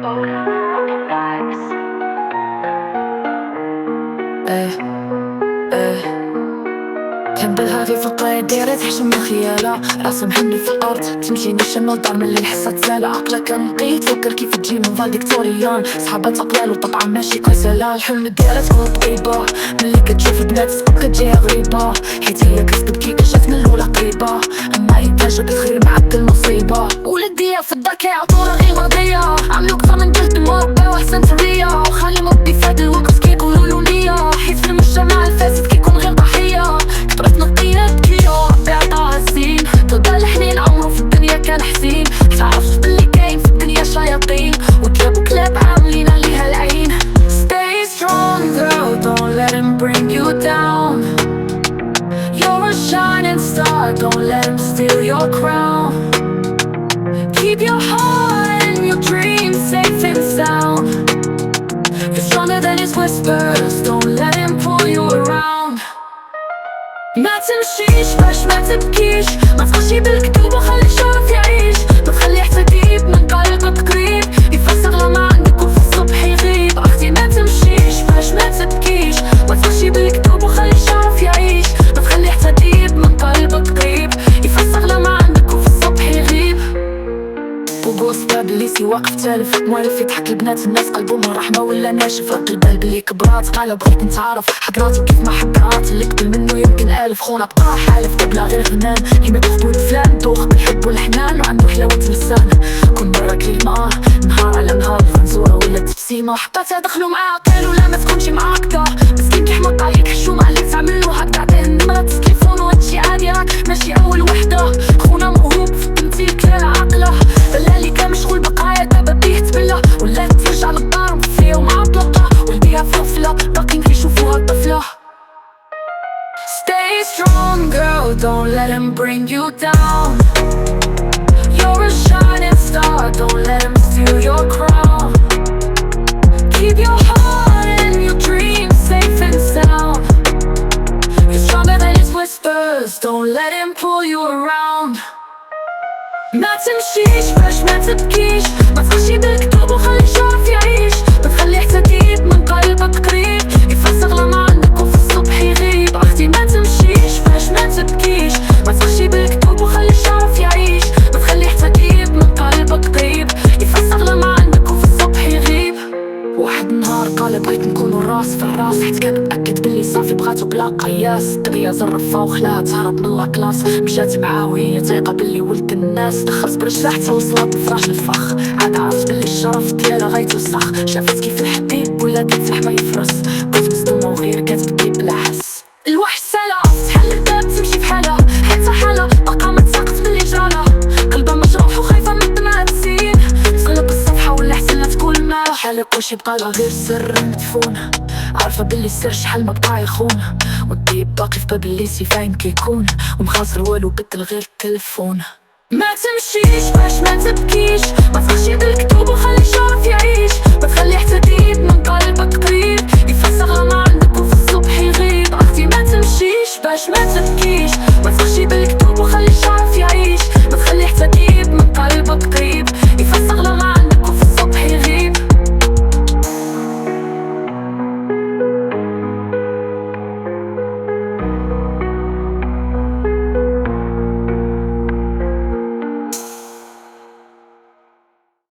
تحب الهادي في القايد دايرة تحشم من خيالها، راسها محني في الأرض تمشي نيشان والدار من اللي حسها تسالى. عقلها كان نقي تفكر كيف تجي من فالديكتوريان، صحابها تقلال وطبعا ماشي قيسالة. الحلم ديالها تكون طبيبة ملي كتشوف بنات سبق كتجيها غريبة، حيت هي كتبكي كشات من الأولى قريبة، أما هي جابت خير معك المصيبة. ولديها في الدار كيعطوها غير مرضية، عملو كثر من جهد مربى وأحسن تربية، وخلي مربي فهاد الوقت كيقولولو نية، حيت في المجتمع الفاسد كيكون غير ضحية. كبرت نقية بكيو ربي عطاها الزين، تلقى الحنين عمرو في الدنيا كان حزين، تعرف باللي كاين في الدنيا شياطين وكلاب وكلاب عاملين عليها العين. Stay strong girl, don't let him bring you down. You're a shining star, don't let him steal your crown. Keep your heart and your dreams safe and sound. You're stronger than his whispers, don't let him pull you around. ما تمشيش باش ما تبكيش، ما تخشي بالكتوب وخلي الشرف يعيش، ما تخلي حتى قريب من قلبك قريب يفسر لما عندك وفي الصبح يغيب. اختي ما تمشيش باش ما تبكيش، ما تخشي بالكتوب وخلي الشرف يعيش، ما تخلي حتى قريب من قلبك قريب يفسر لما عندك وفي الصبح يغيب. بوغوس باب اللي سي واقف تالف مولف يضحك البنات الناس قلبهم رحمة ولا ناشف، رد البال بلي كبرات قال بغيت نتعرف حقراتي كيف ما حقرات، اللي قبل منه يمكن ألف خونا بقى حالف بلا غير غنان، كيما تخبود فلان دوخ بالحب والحنان وعنده حلاوة لسان. كون برا كلمة نهار على نهار فنزورة ولا تبسيمة، حباتها دخلوا معاها قالوا لا ما تكونش معاك دا مسكين كيحمط عليك حشومة عليك تعملو هاك تعطيه النمرة تليفون وهادشي عادي راك ماشي أول وحدة. خونا موهوب في التمثيل كلال عقله، بلالي كان مشغول بقايا دابا بيه تبلى، ولا ترجع للدار مخفية ومعطلقة والبيها فوفلة باقيين كيشوفوها طفلة. Stay strong girl, don't let him bring you down. You're a shining star, don't let him steal your crown. Keep your heart and your dreams safe and sound. You're stronger than his whispers, don't let him pull you around. ما تمشيش باش ما تبكيش، ما تخشي بالكتوب وخلي الشرف يعيش، ما تخلي حتى قريب من قلبك قريب يفسر لما عندك وفي الصبح يغيب. اختي ما تمشيش باش ما تبكيش، ما تخشي بالكتوب وخلي الشرف يعيش، ما تخلي حتى قريب من قلبك قريب يفسر لما عندك وفي الصبح يغيب. واحد النهار قال بغيت نكون الراس في الراس، حيت كان مأكد بلي صافي بغاتو بلا قياس، دغيا زرفها وخلاها تهرب من لاكلاس، مشات معاه وهي تايقة بلي ولد الناس، دخلت برجلها حتى وصلت لفراش الفخ، عاد عرفت بلي الشرف ديالها غيتوسخ، شافت كيف الحبيب ولا كتزح ما يفرس، كنت مصدومة وغير كتبكي بلا حس. الوحش سالها تحل الباب تمشي بحالها، حتى حالها باقا ما تساقط بلي جرالها، قلبها مجروح وخايفة من الدمعة تسيل، تقلب الصفحة ولا حسن لا تقول معاه حالك واش يبقى لها غير سر مدفون، عارفة بلي السر شحال ما بقى يخون، والطيب باقي في باب اللي فاين كيكون، ومخاصر والو بدل غير التلفون. ما تمشيش باش ما تبكيش،